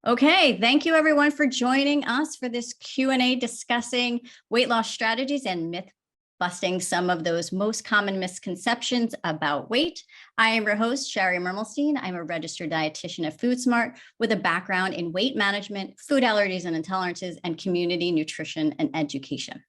Okay, thank you everyone for joining us for this Q&A discussing weight loss strategies and myth busting some of those most common misconceptions about weight. I am your host, Sherry Mermelstein. I'm a registered dietitian at FoodSmart with a background in weight management, food allergies and intolerances, and community nutrition and education.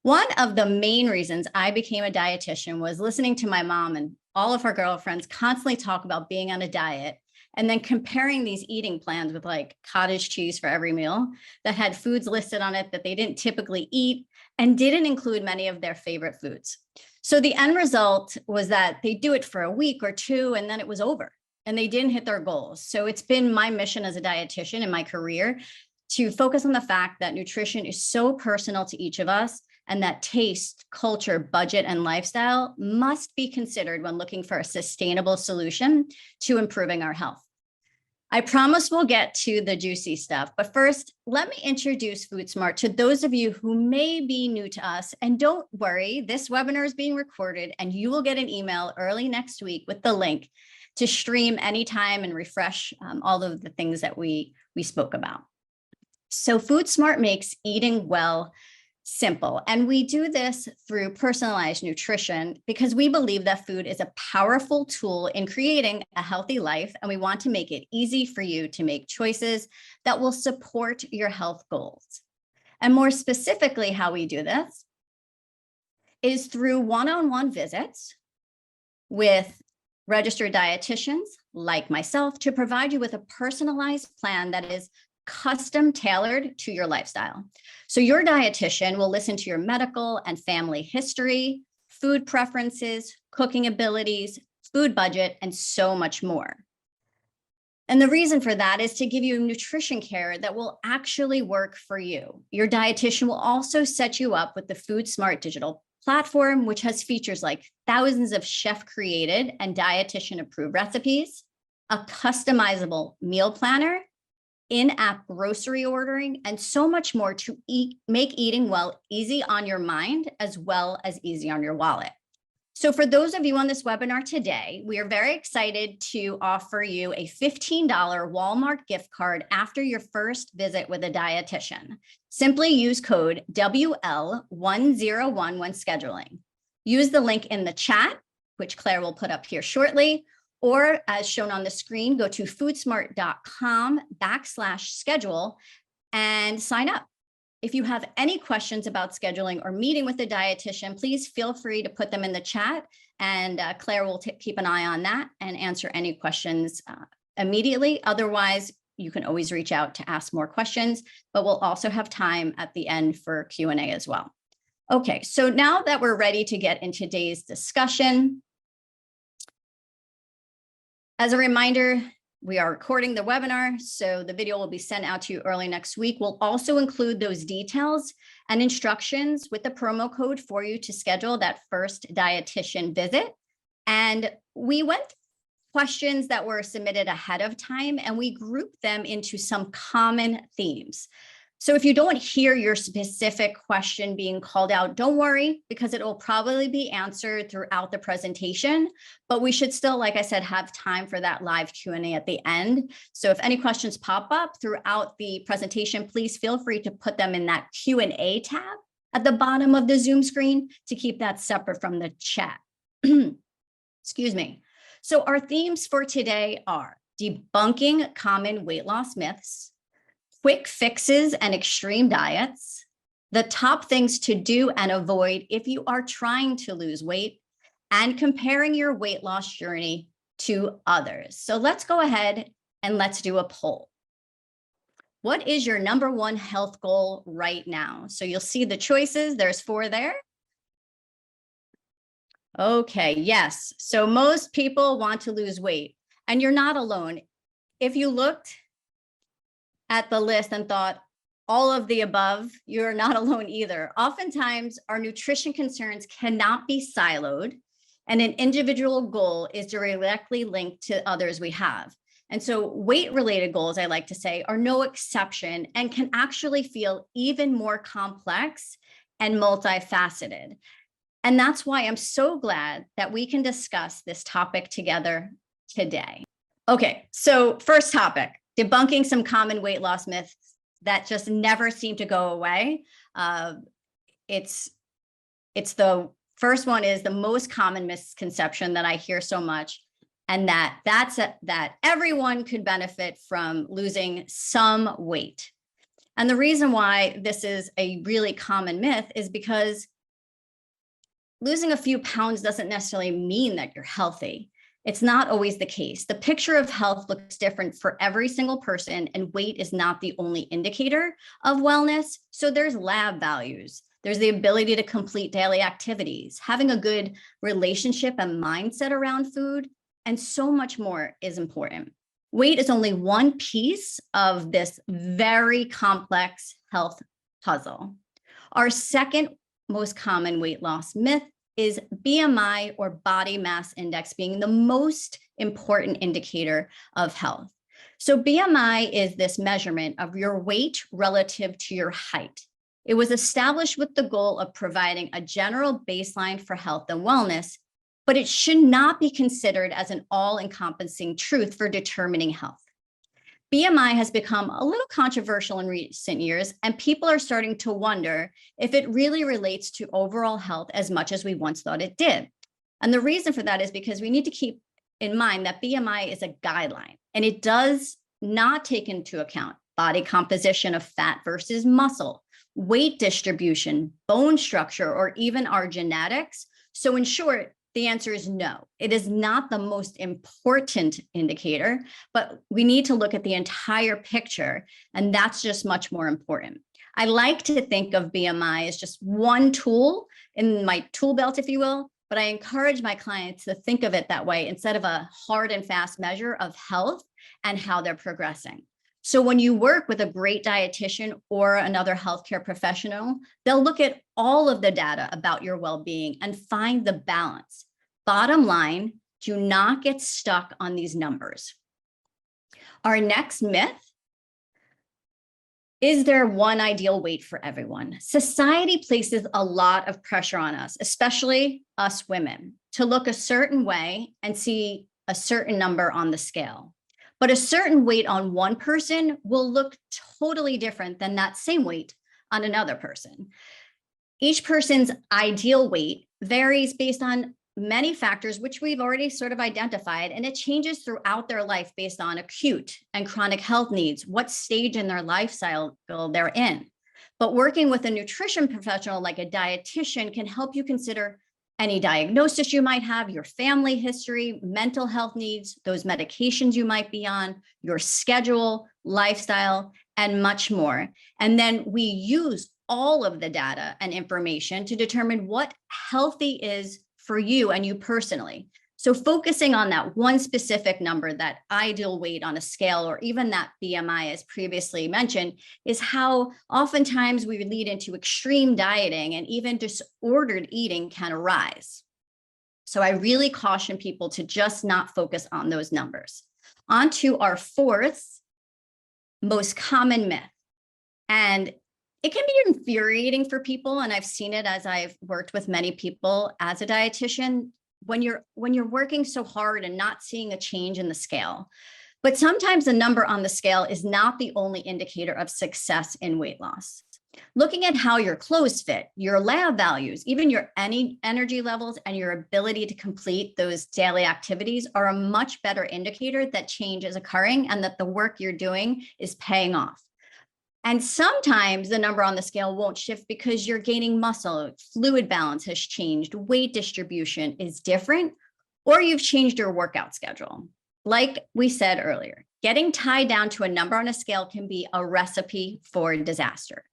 One of the main reasons I became a dietitian was listening to my mom and all of her girlfriends constantly talk about being on a diet and then comparing these eating plans with like cottage cheese for every meal that had foods listed on it that they didn't typically eat and didn't include many of their favorite foods. So the end result was that they do it for a week or two and then it was over and they didn't hit their goals. So it's been my mission as a dietitian in my career to focus on the fact that nutrition is so personal to each of us and that taste, culture, budget, and lifestyle must be considered when looking for a sustainable solution to improving our health. I promise we'll get to the juicy stuff, but first, let me introduce FoodSmart to those of you who may be new to us. And don't worry, this webinar is being recorded and you will get an email early next week with the link to stream anytime and refresh all of the things that we spoke about. So FoodSmart makes eating well simple. And we do this through personalized nutrition because we believe that food is a powerful tool in creating a healthy life. And we want to make it easy for you to make choices that will support your health goals. And more specifically, how we do this is through one-on-one visits with registered dietitians like myself to provide you with a personalized plan that is custom tailored to your lifestyle. So your dietitian will listen to your medical and family history, food preferences, cooking abilities, food budget, and so much more. And the reason for that is to give you nutrition care that will actually work for you. Your dietitian will also set you up with the FoodSmart digital platform, which has features like thousands of chef-created and dietitian-approved recipes, a customizable meal planner, in-app grocery ordering, and so much more to make eating well easy on your mind as well as easy on your wallet. So for those of you on this webinar today, we are very excited to offer you a $15 Walmart gift card after your first visit with a dietitian. Simply use code WL101 when scheduling. Use the link in the chat, which Claire will put up here shortly, or as shown on the screen, go to foodsmart.com/schedule and sign up. If you have any questions about scheduling or meeting with a dietitian, please feel free to put them in the chat and Claire will keep an eye on that and answer any questions immediately. Otherwise, you can always reach out to ask more questions, but we'll also have time at the end for Q&A as well. Okay, so now that we're ready to get into today's discussion, as a reminder, we are recording the webinar, so the video will be sent out to you early next week. We'll also include those details and instructions with the promo code for you to schedule that first dietitian visit. And we went questions that were submitted ahead of time, and we grouped them into some common themes. So if you don't hear your specific question being called out, don't worry, because it will probably be answered throughout the presentation, but we should still, like I said, have time for that live Q&A at the end. So if any questions pop up throughout the presentation, please feel free to put them in that Q&A tab at the bottom of the Zoom screen to keep that separate from the chat. Excuse me. So our themes for today are debunking common weight loss myths, quick fixes and extreme diets, the top things to do and avoid if you are trying to lose weight, and comparing your weight loss journey to others. So let's go ahead and let's do a poll. What is your number one health goal right now? So you'll see the choices. There's 4 there. Okay, yes. So most people want to lose weight, and you're not alone. If you looked at the list and thought all of the above, you're not alone either. Oftentimes, our nutrition concerns cannot be siloed, and an individual goal is directly linked to others we have. And so weight-related goals, I like to say, are no exception and can actually feel even more complex and multifaceted. And that's why I'm so glad that we can discuss this topic together today. Okay, so first topic. debunking some common weight loss myths that just never seem to go away. It's the first one is the most common misconception that I hear so much, and that everyone could benefit from losing some weight. And the reason why this is a really common myth is because losing a few pounds doesn't necessarily mean that you're healthy. It's not always the case. The picture of health looks different for every single person, and weight is not the only indicator of wellness. So there's lab values. There's the ability to complete daily activities, having a good relationship and mindset around food, and so much more is important. Weight is only one piece of this very complex health puzzle. Our second most common weight loss myth is BMI, or body mass index, being the most important indicator of health. So BMI is this measurement of your weight relative to your height. It was established with the goal of providing a general baseline for health and wellness, but it should not be considered as an all-encompassing truth for determining health. BMI has become a little controversial in recent years, and people are starting to wonder if it really relates to overall health as much as we once thought it did. And the reason for that is because we need to keep in mind that BMI is a guideline, and it does not take into account body composition of fat versus muscle, weight distribution, bone structure, or even our genetics. So in short, the answer is no. It is not the most important indicator, but we need to look at the entire picture, and that's just much more important. I like to think of BMI as just one tool in my tool belt, if you will, but I encourage my clients to think of it that way instead of a hard and fast measure of health and how they're progressing. So when you work with a great dietitian or another healthcare professional, they'll look at all of the data about your well-being and find the balance. Bottom line, do not get stuck on these numbers. Our next myth: is there one ideal weight for everyone? Society places a lot of pressure on us, especially us women, to look a certain way and see a certain number on the scale. But a certain weight on one person will look totally different than that same weight on another person. Each person's ideal weight varies based on many factors, which we've already sort of identified, and it changes throughout their life based on acute and chronic health needs, what stage in their lifestyle they're in. But working with a nutrition professional like a dietitian can help you consider any diagnosis you might have, your family history, mental health needs, those medications you might be on, your schedule, lifestyle, and much more. And then we use all of the data and information to determine what healthy is for you and you personally. So focusing on that one specific number, that ideal weight on a scale, or even that BMI as previously mentioned, is how oftentimes we lead into extreme dieting, and even disordered eating can arise. So I really caution people to just not focus on those numbers. On to our fourth most common myth. And it can be infuriating for people, and I've seen it as I've worked with many people as a dietitian, when you're working so hard and not seeing a change in the scale. But sometimes the number on the scale is not the only indicator of success in weight loss. Looking at how your clothes fit, your lab values, even your energy levels, and your ability to complete those daily activities are a much better indicator that change is occurring and that the work you're doing is paying off. And sometimes the number on the scale won't shift because you're gaining muscle, fluid balance has changed, weight distribution is different, or you've changed your workout schedule. Like we said earlier, getting tied down to a number on a scale can be a recipe for disaster.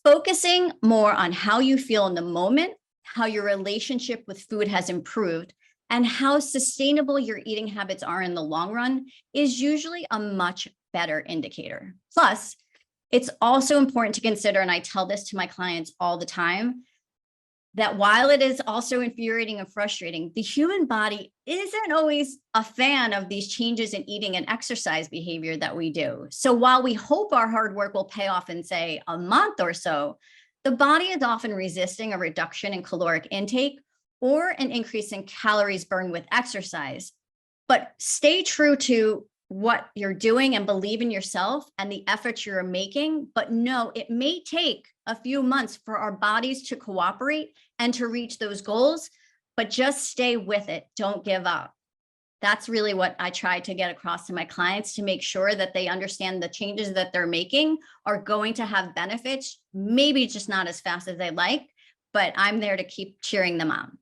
Focusing more on how you feel in the moment, how your relationship with food has improved, and how sustainable your eating habits are in the long run is usually a much better indicator. Plus, it's also important to consider, and I tell this to my clients all the time, that while it is also infuriating and frustrating, the human body isn't always a fan of these changes in eating and exercise behavior that we do. So while we hope our hard work will pay off in, say, a month or so, the body is often resisting a reduction in caloric intake or an increase in calories burned with exercise. But stay true to what you're doing and believe in yourself and the efforts you're making. But no, it may take a few months for our bodies to cooperate and to reach those goals, but just stay with it. Don't give up. That's really what I try to get across to my clients, to make sure that they understand the changes that they're making are going to have benefits, maybe just not as fast as they like, but I'm there to keep cheering them on.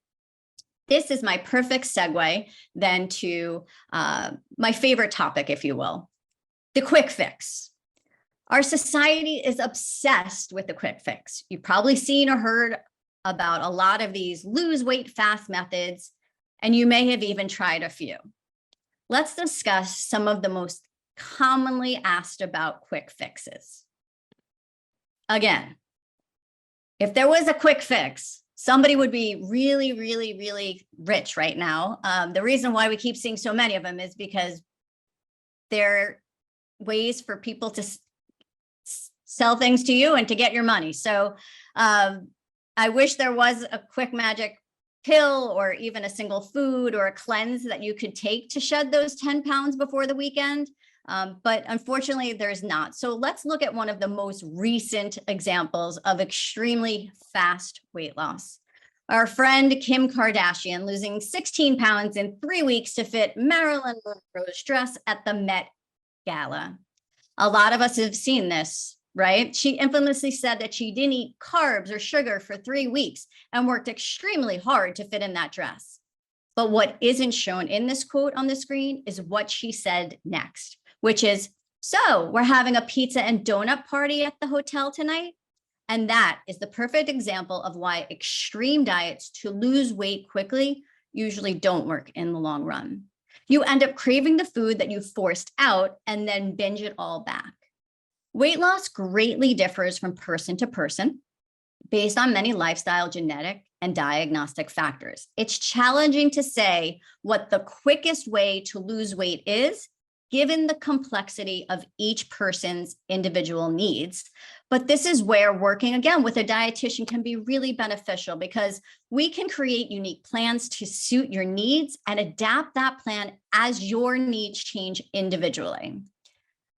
This is my perfect segue then to my favorite topic, if you will, the quick fix. Our society is obsessed with the quick fix. You've probably seen or heard about a lot of these lose weight fast methods, and you may have even tried a few. Let's discuss some of the most commonly asked about quick fixes. Again, if there was a quick fix, somebody would be really, really, really rich right now. The reason why we keep seeing so many of them is because they're ways for people to sell things to you and to get your money. So I wish there was a quick magic pill or even a single food or a cleanse that you could take to shed those 10 pounds before the weekend. But unfortunately, there's not. So let's look at one of the most recent examples of extremely fast weight loss. Our friend Kim Kardashian losing 16 pounds in 3 weeks to fit Marilyn Monroe's dress at the Met Gala. A lot of us have seen this, right? She infamously said that she didn't eat carbs or sugar for 3 weeks and worked extremely hard to fit in that dress. But what isn't shown in this quote on the screen is what she said next, which is, so we're having a pizza and donut party at the hotel tonight. And that is the perfect example of why extreme diets to lose weight quickly usually don't work in the long run. You end up craving the food that you forced out and then binge it all back. Weight loss greatly differs from person to person based on many lifestyle, genetic, and diagnostic factors. It's challenging to say what the quickest way to lose weight is, given the complexity of each person's individual needs. But this is where working again with a dietitian can be really beneficial, because we can create unique plans to suit your needs and adapt that plan as your needs change individually.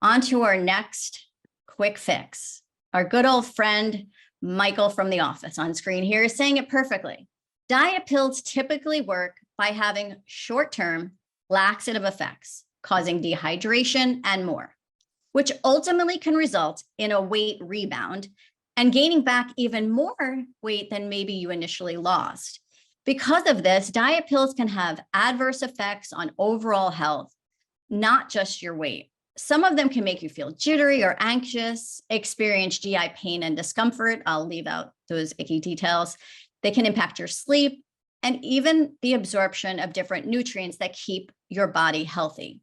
On to our next quick fix. Our good old friend, Michael from The Office on screen here is saying it perfectly. Diet pills typically work by having short-term laxative effects, causing dehydration and more, which ultimately can result in a weight rebound and gaining back even more weight than maybe you initially lost. Because of this, diet pills can have adverse effects on overall health, not just your weight. Some of them can make you feel jittery or anxious, experience GI pain and discomfort. I'll leave out those icky details. They can impact your sleep and even the absorption of different nutrients that keep your body healthy.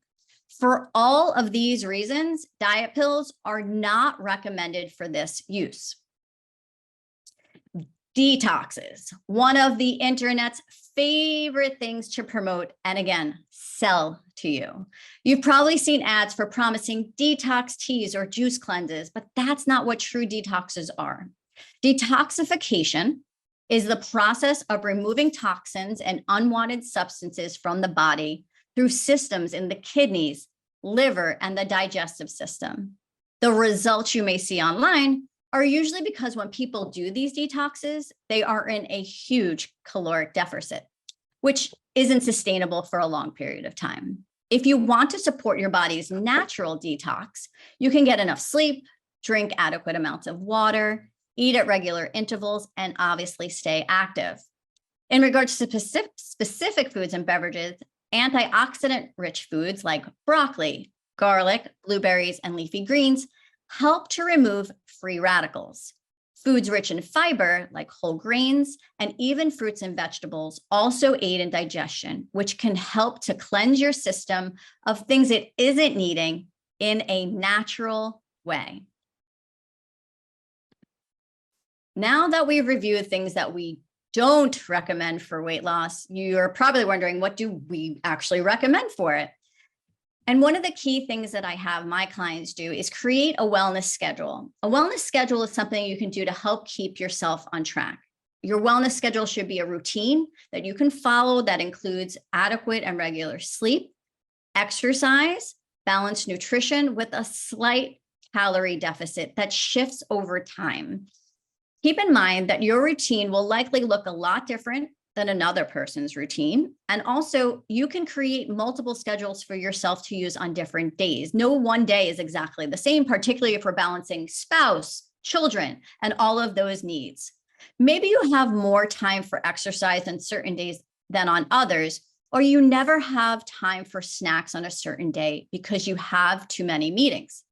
For all of these reasons, diet pills are not recommended for this use. Detoxes, one of the internet's favorite things to promote and again, sell to you. You've probably seen ads for promising detox teas or juice cleanses, but that's not what true detoxes are. Detoxification is the process of removing toxins and unwanted substances from the body through systems in the kidneys, liver, and the digestive system. The results you may see online are usually because when people do these detoxes, they are in a huge caloric deficit, which isn't sustainable for a long period of time. If you want to support your body's natural detox, you can get enough sleep, drink adequate amounts of water, eat at regular intervals, and obviously stay active. In regards to specific foods and beverages, antioxidant-rich foods like broccoli, garlic, blueberries, and leafy greens help to remove free radicals. Foods rich in fiber, like whole grains, and even fruits and vegetables also aid in digestion, which can help to cleanse your system of things it isn't needing in a natural way. Now that we've reviewed things that we don't recommend for weight loss, you're probably wondering, what do we actually recommend for it? And one of the key things that I have my clients do is create a wellness schedule. A wellness schedule is something you can do to help keep yourself on track. Your wellness schedule should be a routine that you can follow that includes adequate and regular sleep, exercise, balanced nutrition with a slight calorie deficit that shifts over time. Keep in mind that your routine will likely look a lot different than another person's routine. And also, you can create multiple schedules for yourself to use on different days. No one day is exactly the same, particularly if we're balancing spouse, children, and all of those needs. Maybe you have more time for exercise on certain days than on others, or you never have time for snacks on a certain day because you have too many meetings.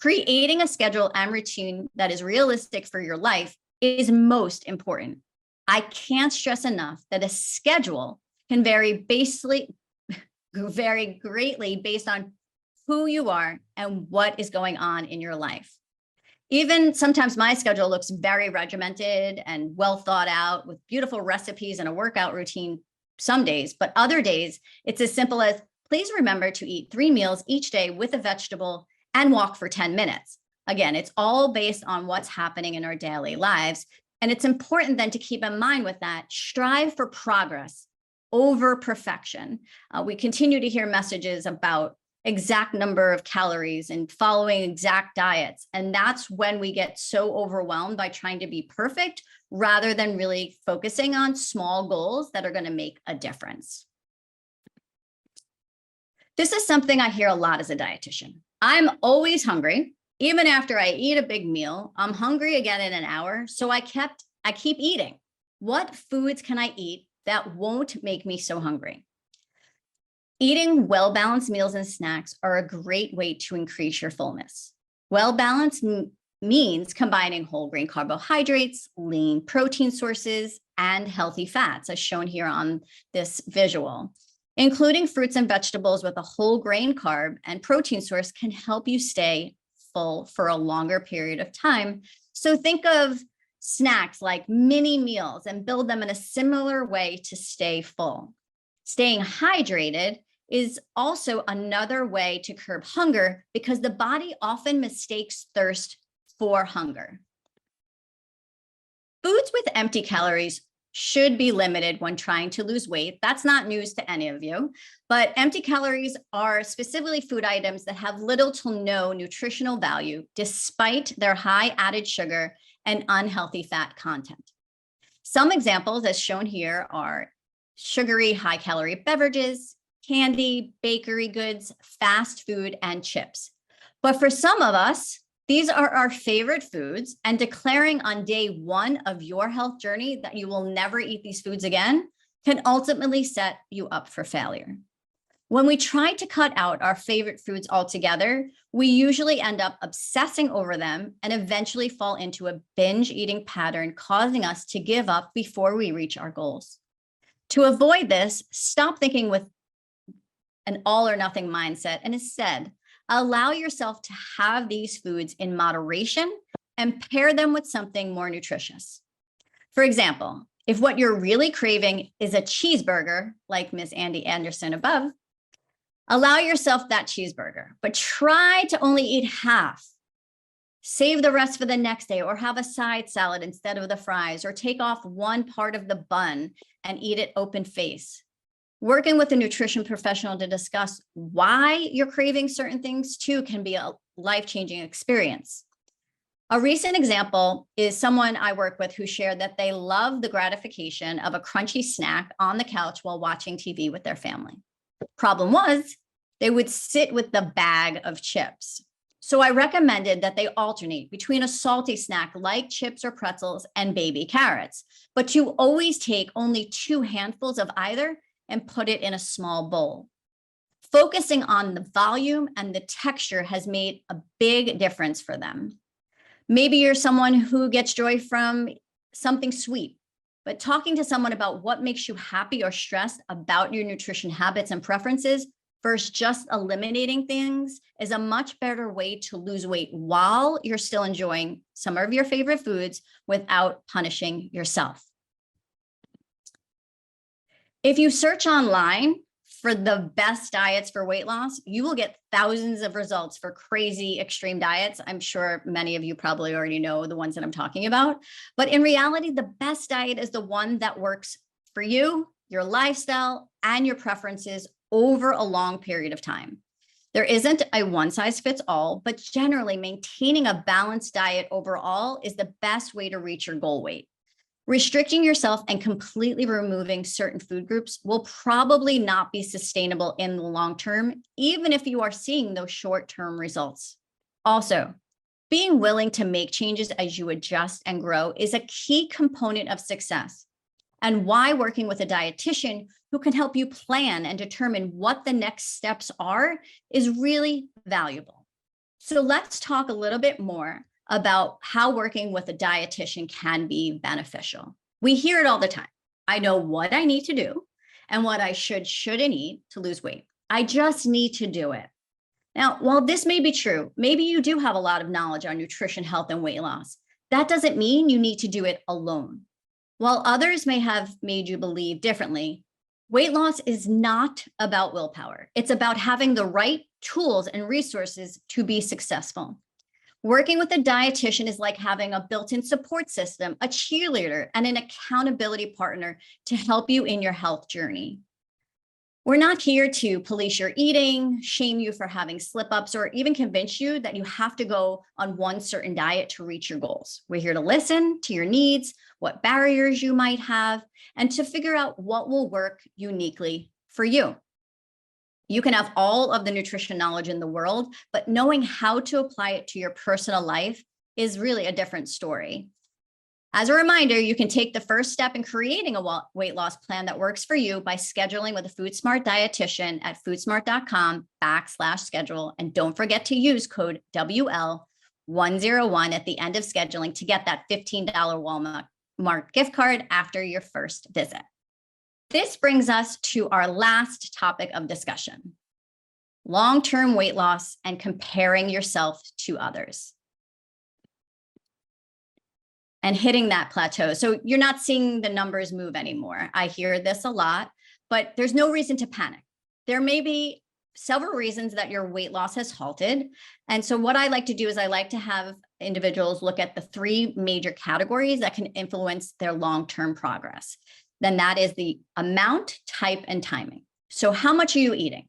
Creating a schedule and routine that is realistic for your life is most important. I can't stress enough that a schedule can vary greatly based on who you are and what is going on in your life. Even sometimes my schedule looks very regimented and well thought out with beautiful recipes and a workout routine some days, but other days it's as simple as please remember to eat 3 meals each day with a vegetable and walk for 10 minutes. Again, it's all based on what's happening in our daily lives. And it's important then to keep in mind with that, strive for progress over perfection. We continue to hear messages about exact number of calories and following exact diets. And that's when we get so overwhelmed by trying to be perfect rather than really focusing on small goals that are going to make a difference. This is something I hear a lot as a dietitian. I'm always hungry. Even after I eat a big meal, I'm hungry again in an hour. So I keep eating. What foods can I eat that won't make me so hungry? Eating well-balanced meals and snacks are a great way to increase your fullness. Well-balanced means combining whole grain carbohydrates, lean protein sources, and healthy fats, as shown here on this visual. Including fruits and vegetables with a whole grain carb and protein source can help you stay full for a longer period of time. So think of snacks like mini meals and build them in a similar way to stay full. Staying hydrated is also another way to curb hunger because the body often mistakes thirst for hunger. Foods with empty calories should be limited when trying to lose weight. That's not news to any of you, but empty calories are specifically food items that have little to no nutritional value despite their high added sugar and unhealthy fat content. Some examples as shown here are sugary high calorie beverages, candy, bakery goods, fast food, and chips. But for some of us, these are our favorite foods, and declaring on day one of your health journey that you will never eat these foods again can ultimately set you up for failure. When we try to cut out our favorite foods altogether, we usually end up obsessing over them and eventually fall into a binge eating pattern, causing us to give up before we reach our goals. To avoid this, stop thinking with an all or nothing mindset and instead, allow yourself to have these foods in moderation and pair them with something more nutritious. For example, if what you're really craving is a cheeseburger, like Miss Andy Anderson above, allow yourself that cheeseburger, but try to only eat half. Save the rest for the next day or have a side salad instead of the fries or take off one part of the bun and eat it open face. Working with a nutrition professional to discuss why you're craving certain things too can be a life-changing experience. A recent example is someone I work with who shared that they love the gratification of a crunchy snack on the couch while watching TV with their family. Problem was, they would sit with the bag of chips. So I recommended that they alternate between a salty snack like chips or pretzels and baby carrots, but you always take only 2 handfuls of either and put it in a small bowl. Focusing on the volume and the texture has made a big difference for them. Maybe you're someone who gets joy from something sweet, but talking to someone about what makes you happy or stressed about your nutrition habits and preferences versus just eliminating things is a much better way to lose weight while you're still enjoying some of your favorite foods without punishing yourself. If you search online for the best diets for weight loss, you will get thousands of results for crazy extreme diets. I'm sure many of you probably already know the ones that I'm talking about. But in reality, the best diet is the one that works for you, your lifestyle, and your preferences over a long period of time. There isn't a one size fits all, but generally maintaining a balanced diet overall is the best way to reach your goal weight. Restricting yourself and completely removing certain food groups will probably not be sustainable in the long term, even if you are seeing those short-term results. Also, being willing to make changes as you adjust and grow is a key component of success, and why working with a dietitian who can help you plan and determine what the next steps are is really valuable. So let's talk a little bit more about how working with a dietitian can be beneficial. We hear it all the time. I know what I need to do and what I shouldn't eat to lose weight. I just need to do it. Now, while this may be true, maybe you do have a lot of knowledge on nutrition, health, and weight loss. That doesn't mean you need to do it alone. While others may have made you believe differently, weight loss is not about willpower. It's about having the right tools and resources to be successful. Working with a dietitian is like having a built-in support system, a cheerleader, and an accountability partner to help you in your health journey. We're not here to police your eating, shame you for having slip-ups, or even convince you that you have to go on one certain diet to reach your goals. We're here to listen to your needs, what barriers you might have, and to figure out what will work uniquely for you. You can have all of the nutrition knowledge in the world, but knowing how to apply it to your personal life is really a different story. As a reminder, you can take the first step in creating a weight loss plan that works for you by scheduling with a FoodSmart dietitian at foodsmart.com/schedule. And don't forget to use code WL101 at the end of scheduling to get that $15 Walmart gift card after your first visit. This brings us to our last topic of discussion: long-term weight loss and comparing yourself to others and hitting that plateau. So you're not seeing the numbers move anymore. I hear this a lot, but there's no reason to panic. There may be several reasons that your weight loss has halted. And so what I like to do is I like to have individuals look at the three major categories that can influence their long-term progress. Then that is the amount, type, and timing. So how much are you eating?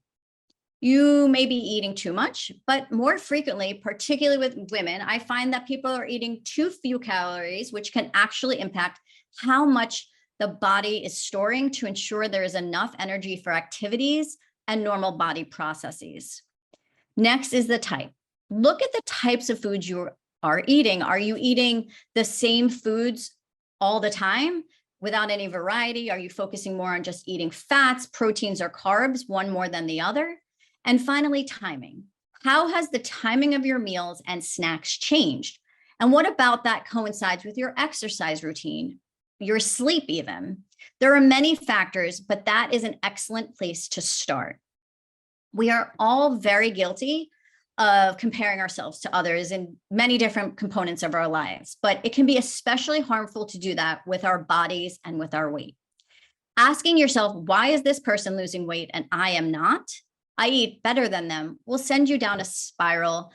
You may be eating too much, but more frequently, particularly with women, I find that people are eating too few calories, which can actually impact how much the body is storing to ensure there is enough energy for activities and normal body processes. Next is the type. Look at the types of foods you are eating. Are you eating the same foods all the time without any variety? Are you focusing more on just eating fats, proteins, or carbs, one more than the other? And finally, timing. How has the timing of your meals and snacks changed? And what about that coincides with your exercise routine, your sleep even? There are many factors, but that is an excellent place to start. We are all very guilty of comparing ourselves to others in many different components of our lives, but it can be especially harmful to do that with our bodies and with our weight. Asking yourself, why is this person losing weight and I am not? I eat better than them, will send you down a spiral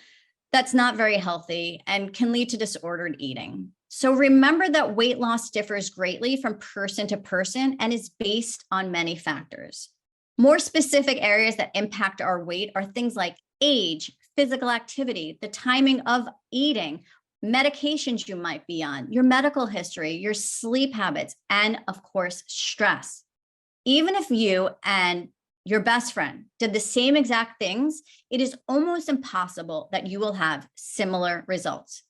that's not very healthy and can lead to disordered eating. So remember that weight loss differs greatly from person to person and is based on many factors. More specific areas that impact our weight are things like age, physical activity, the timing of eating, medications you might be on, your medical history, your sleep habits, and of course, stress. Even if you and your best friend did the same exact things, it is almost impossible that you will have similar results.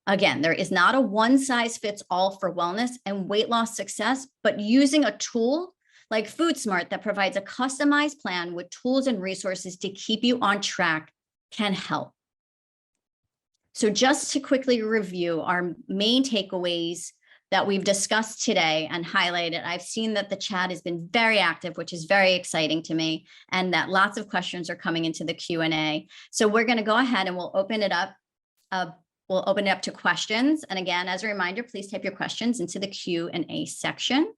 Again, there is not a one size fits all for wellness and weight loss success, but using a tool like FoodSmart that provides a customized plan with tools and resources to keep you on track can help. So just to quickly review our main takeaways that we've discussed today and highlighted, I've seen that the chat has been very active, which is very exciting to me, and that lots of questions are coming into the Q&A. So we're going to go ahead and we'll open it up. We'll open it up to questions. And again, as a reminder, please type your questions into the Q&A section.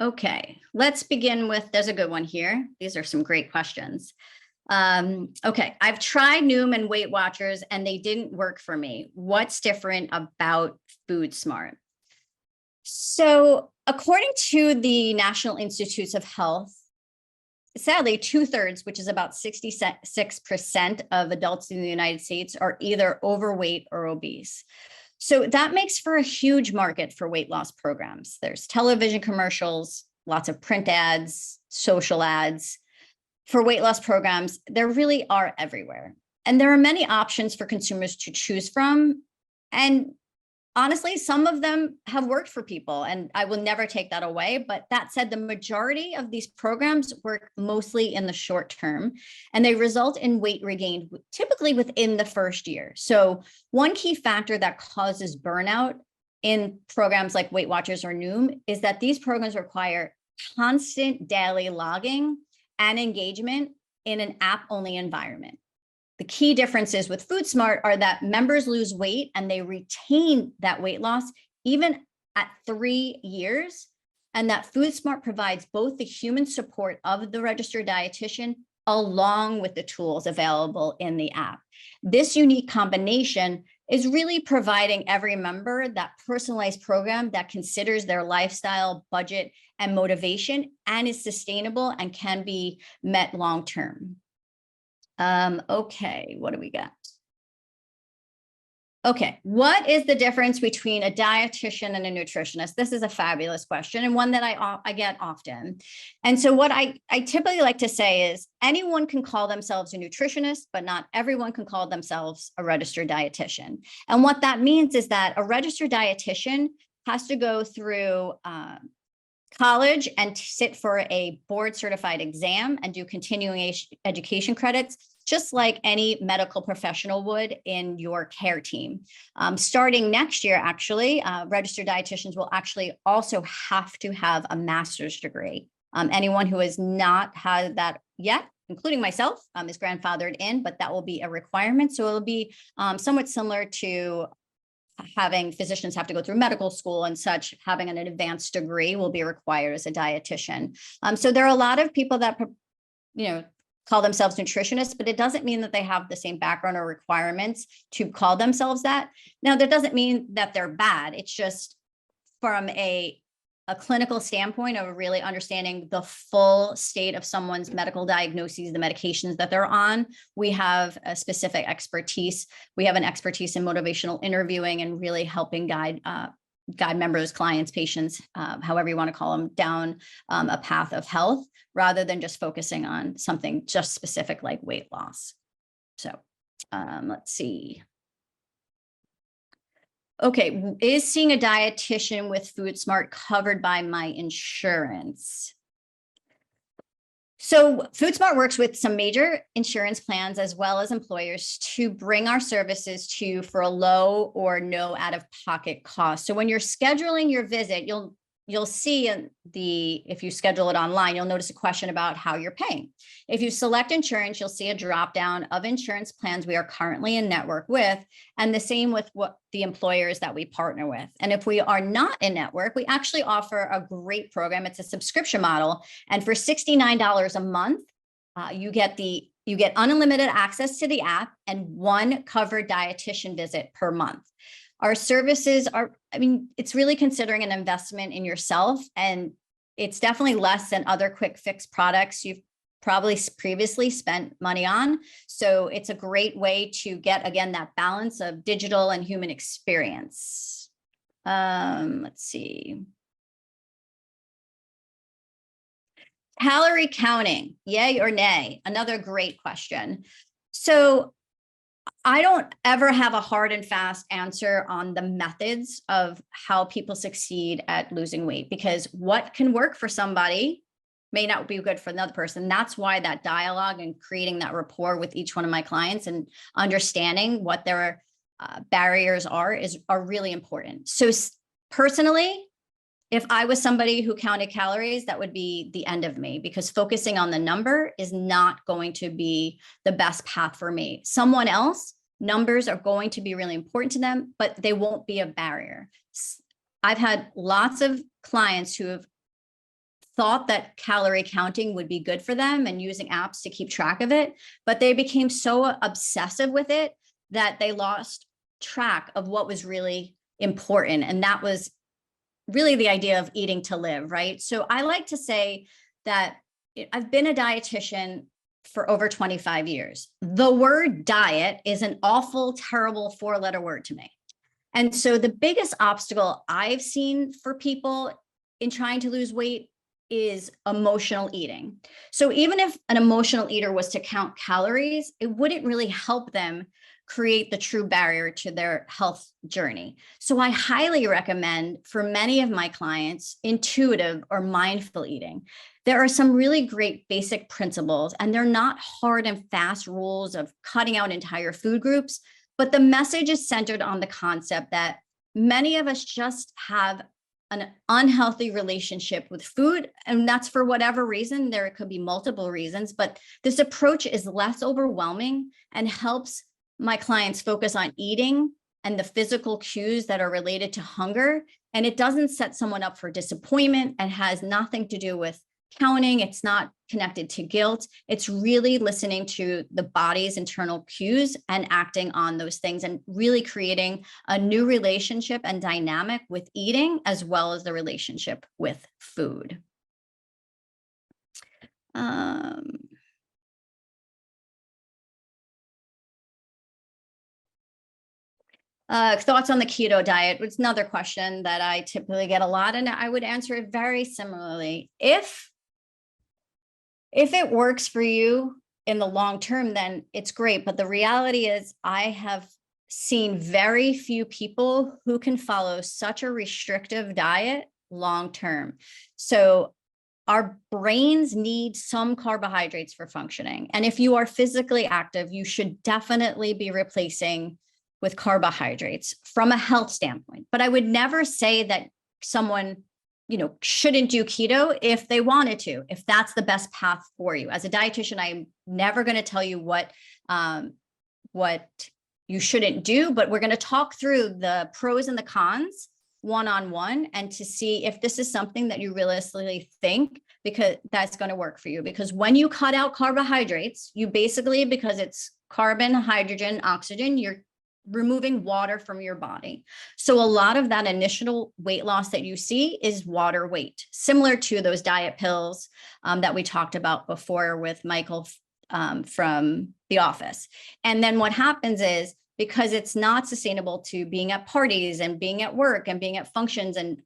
Okay, let's begin with, there's a good one here. These are some great questions. Okay, I've tried Noom and Weight Watchers and they didn't work for me. What's different about FoodSmart? So according to the National Institutes of Health, sadly, 2/3, which is about 66% of adults in the United States, are either overweight or obese. So that makes for a huge market for weight loss programs. There's television commercials, lots of print ads, social ads. For weight loss programs, there really are everywhere. And there are many options for consumers to choose from. And honestly, some of them have worked for people, and I will never take that away. But that said, the majority of these programs work mostly in the short term, and they result in weight regained typically within the first year. So one key factor that causes burnout in programs like Weight Watchers or Noom is that these programs require constant daily logging and engagement in an app-only environment. The key differences with Food Smart are that members lose weight and they retain that weight loss even at 3 years, and that Food Smart provides both the human support of the registered dietitian along with the tools available in the app. This unique combination is really providing every member that personalized program that considers their lifestyle, budget, and motivation, and is sustainable and can be met long-term. Okay, what do we got? Okay, what is the difference between a dietitian and a nutritionist? This is a fabulous question, and one that I get often. And so what I typically like to say is anyone can call themselves a nutritionist, but not everyone can call themselves a registered dietitian. And what that means is that a registered dietitian has to go through college and sit for a board certified exam and do continuing education credits, just like any medical professional would in your care team. Starting next year, actually, registered dietitians will actually also have to have a master's degree. Anyone who has not had that yet, including myself, is grandfathered in, but that will be a requirement. So it'll be somewhat similar to having physicians have to go through medical school and such. Having an advanced degree will be required as a dietitian. So there are a lot of people that, call themselves nutritionists, but it doesn't mean that they have the same background or requirements to call themselves that. Now, that doesn't mean that they're bad. It's just from a clinical standpoint of really understanding the full state of someone's medical diagnoses, the medications that they're on. We have a specific expertise. We have an expertise in motivational interviewing and really helping guide members, clients, patients, however you want to call them, down a path of health, rather than just focusing on something just specific like weight loss. So let's see. Okay, is seeing a dietitian with Food Smart covered by my insurance? So Food Smart works with some major insurance plans as well as employers to bring our services to you for a low or no out-of-pocket cost. So when you're scheduling your visit, you'll see if you schedule it online, you'll notice a question about how you're paying. If you select insurance, you'll see a drop down of insurance plans we are currently in network with, and the same with what the employers that we partner with. And if we are not in network, we actually offer a great program. It's a subscription model, and for $69 a month, you get unlimited access to the app and one covered dietitian visit per month. Our services it's really considering an investment in yourself, and it's definitely less than other quick fix products you've probably previously spent money on. So it's a great way to get, again, that balance of digital and human experience. Let's see. Calorie counting, yay or nay? Another great question. So I don't ever have a hard and fast answer on the methods of how people succeed at losing weight, because what can work for somebody may not be good for another person. That's why that dialogue and creating that rapport with each one of my clients and understanding what their barriers are really important. So personally, if I was somebody who counted calories, that would be the end of me, because focusing on the number is not going to be the best path for me. Someone else, numbers are going to be really important to them, but they won't be a barrier. I've had lots of clients who have thought that calorie counting would be good for them and using apps to keep track of it, but they became so obsessive with it that they lost track of what was really important. And that was really the idea of eating to live, right? So I like to say that I've been a dietitian for over 25 years. The word diet is an awful, terrible 4-letter word to me. And so the biggest obstacle I've seen for people in trying to lose weight is emotional eating. So even if an emotional eater was to count calories, it wouldn't really help them create the true barrier to their health journey. So I highly recommend for many of my clients, intuitive or mindful eating. There are some really great basic principles, and they're not hard and fast rules of cutting out entire food groups, but the message is centered on the concept that many of us just have an unhealthy relationship with food. And that's for whatever reason. There could be multiple reasons, but this approach is less overwhelming and helps my clients focus on eating and the physical cues that are related to hunger. And it doesn't set someone up for disappointment and has nothing to do with counting. It's not connected to guilt. It's really listening to the body's internal cues and acting on those things and really creating a new relationship and dynamic with eating, as well as the relationship with food. Thoughts on the keto diet? It's another question that I typically get a lot, and I would answer it very similarly. If it works for you in the long term, then it's great. But the reality is I have seen very few people who can follow such a restrictive diet long term. So our brains need some carbohydrates for functioning. And if you are physically active, you should definitely be replacing with carbohydrates from a health standpoint. But I would never say that someone shouldn't do keto if they wanted to, if that's the best path for you. As a dietitian, I'm never going to tell you what you shouldn't do, but we're going to talk through the pros and the cons one-on-one and to see if this is something that you realistically think because that's going to work for you. Because when you cut out carbohydrates, you basically, because it's carbon, hydrogen, oxygen, you're removing water from your body. So a lot of that initial weight loss that you see is water weight, similar to those diet pills that we talked about before with Michael from The Office. And then what happens is, because it's not sustainable to being at parties and being at work and being at functions and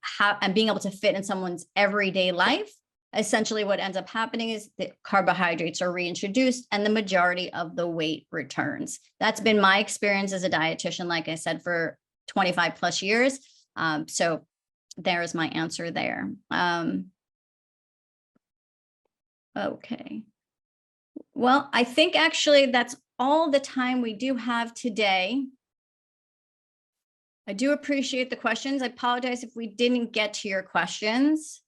being able to fit in someone's everyday life, essentially what ends up happening is that carbohydrates are reintroduced and the majority of the weight returns. That's been my experience as a dietitian, like I said, for 25 plus years. So there's my answer there. Okay. Well, I think actually that's all the time we do have today. I do appreciate the questions. I apologize if we didn't get to your questions.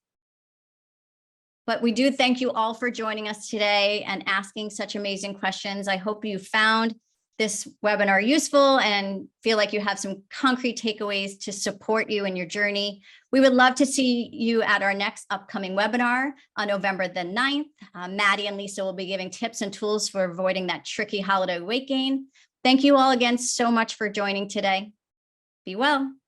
But we do thank you all for joining us today and asking such amazing questions. I hope you found this webinar useful and feel like you have some concrete takeaways to support you in your journey. We would love to see you at our next upcoming webinar on November the 9th. Maddie and Lisa will be giving tips and tools for avoiding that tricky holiday weight gain. Thank you all again so much for joining today. Be well.